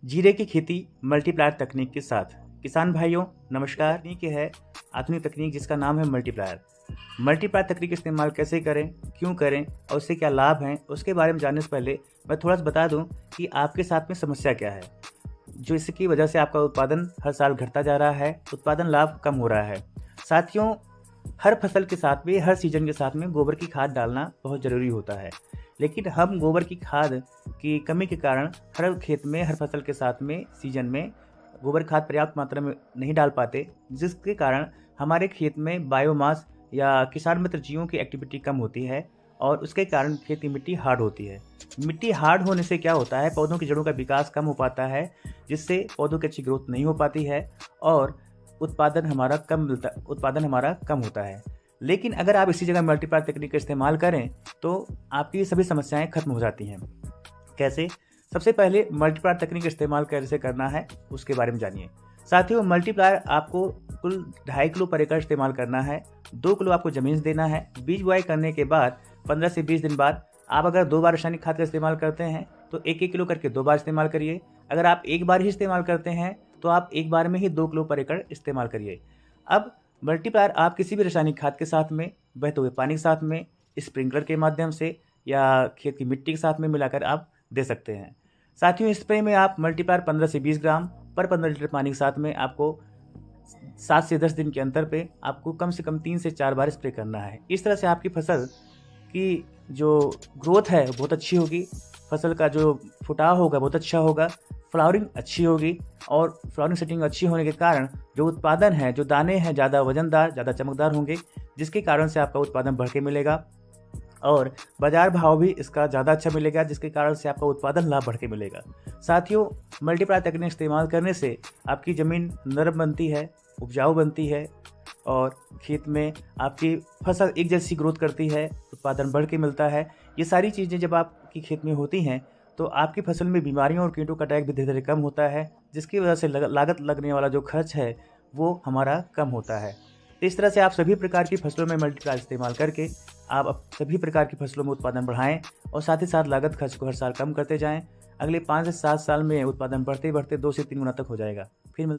जीरे की खेती मल्टीप्लायर तकनीक के साथ। किसान भाइयों नमस्कार। तकनीक है आधुनिक तकनीक जिसका नाम है मल्टीप्लायर। मल्टीप्लायर तकनीक इस्तेमाल कैसे करें, क्यों करें और उससे क्या लाभ हैं, उसके बारे में जानने से पहले मैं थोड़ा सा बता दूं कि आपके साथ में समस्या क्या है जो इसकी वजह से आपका उत्पादन हर साल घटता जा रहा है, उत्पादन लाभ कम हो रहा है। साथियों, हर फसल के साथ में, हर सीजन के साथ में गोबर की खाद डालना बहुत ज़रूरी होता है, लेकिन हम गोबर की खाद की कमी के कारण हर खेत में, हर फसल के साथ में सीजन में गोबर खाद पर्याप्त मात्रा में नहीं डाल पाते, जिसके कारण हमारे खेत में बायोमास या किसान मित्र जीवों की एक्टिविटी कम होती है और उसके कारण खेत की मिट्टी हार्ड होती है। मिट्टी हार्ड होने से क्या होता है, पौधों की जड़ों का विकास कम हो पाता है, जिससे पौधों की अच्छी ग्रोथ नहीं हो पाती है और उत्पादन हमारा कम होता है। लेकिन अगर आप इसी जगह मल्टीप्लायर तकनीक का इस्तेमाल करें तो आपकी सभी समस्याएं खत्म हो जाती हैं। कैसे? सबसे पहले मल्टीप्लायर तकनीक इस्तेमाल कैसे करना है उसके बारे में जानिए। साथियों, मल्टीप्लायर आपको कुल 2.5 किलो पर एकड़ इस्तेमाल करना है। 2 किलो आपको जमीन से देना है। बीज बुआई करने के बाद 15 से 20 दिन बाद आप अगर 2 बार रासायनिक खाद का इस्तेमाल करते हैं तो 1-1 किलो करके 2 बार इस्तेमाल करिए। अगर आप एक बार ही इस्तेमाल करते हैं तो आप एक बार में ही 2 किलो पर एकड़ इस्तेमाल करिए। अब मल्टीप्लायर आप किसी भी रासायनिक खाद के साथ में, बहते हुए पानी के साथ में, स्प्रिंकलर के माध्यम से या खेत की मिट्टी के साथ में मिलाकर आप दे सकते हैं। साथियों, स्प्रे में आप मल्टीप्लायर 15 से 20 ग्राम पर 15 लीटर पानी के साथ में आपको 7 से 10 दिन के अंतर पे आपको कम से कम 3 से 4 बार स्प्रे करना है। इस तरह से आपकी फसल की जो ग्रोथ है बहुत अच्छी होगी, फसल का जो फुटाव होगा बहुत अच्छा होगा, फ्लावरिंग अच्छी होगी और फ्लावरिंग सेटिंग अच्छी होने के कारण जो उत्पादन है, जो दाने हैं ज़्यादा वजनदार, ज़्यादा चमकदार होंगे, जिसके कारण से आपका उत्पादन बढ़ के मिलेगा और बाजार भाव भी इसका ज़्यादा अच्छा मिलेगा, जिसके कारण से आपका उत्पादन लाभ बढ़ के मिलेगा। साथियों, मल्टीप्लायर तकनीक इस्तेमाल करने से आपकी ज़मीन नरम बनती है, उपजाऊ बनती है और खेत में आपकी फसल एक जैसी ग्रोथ करती है, उत्पादन बढ़ के मिलता है। ये सारी चीज़ें जब आपकी खेत में होती हैं तो आपकी फसल में बीमारियों और कीटों का अटैक भी धीरे धीरे कम होता है, जिसकी वजह से लागत लगने वाला जो खर्च है वो हमारा कम होता है। तो इस तरह से आप सभी प्रकार की फसलों में मल्टीप्लायर इस्तेमाल करके आप सभी प्रकार की फसलों में उत्पादन बढ़ाएं और साथ ही साथ लागत खर्च को हर साल कम करते जाएं। अगले 5 से 7 साल में उत्पादन बढ़ते बढ़ते 2 से 3 गुना तक हो जाएगा। फिर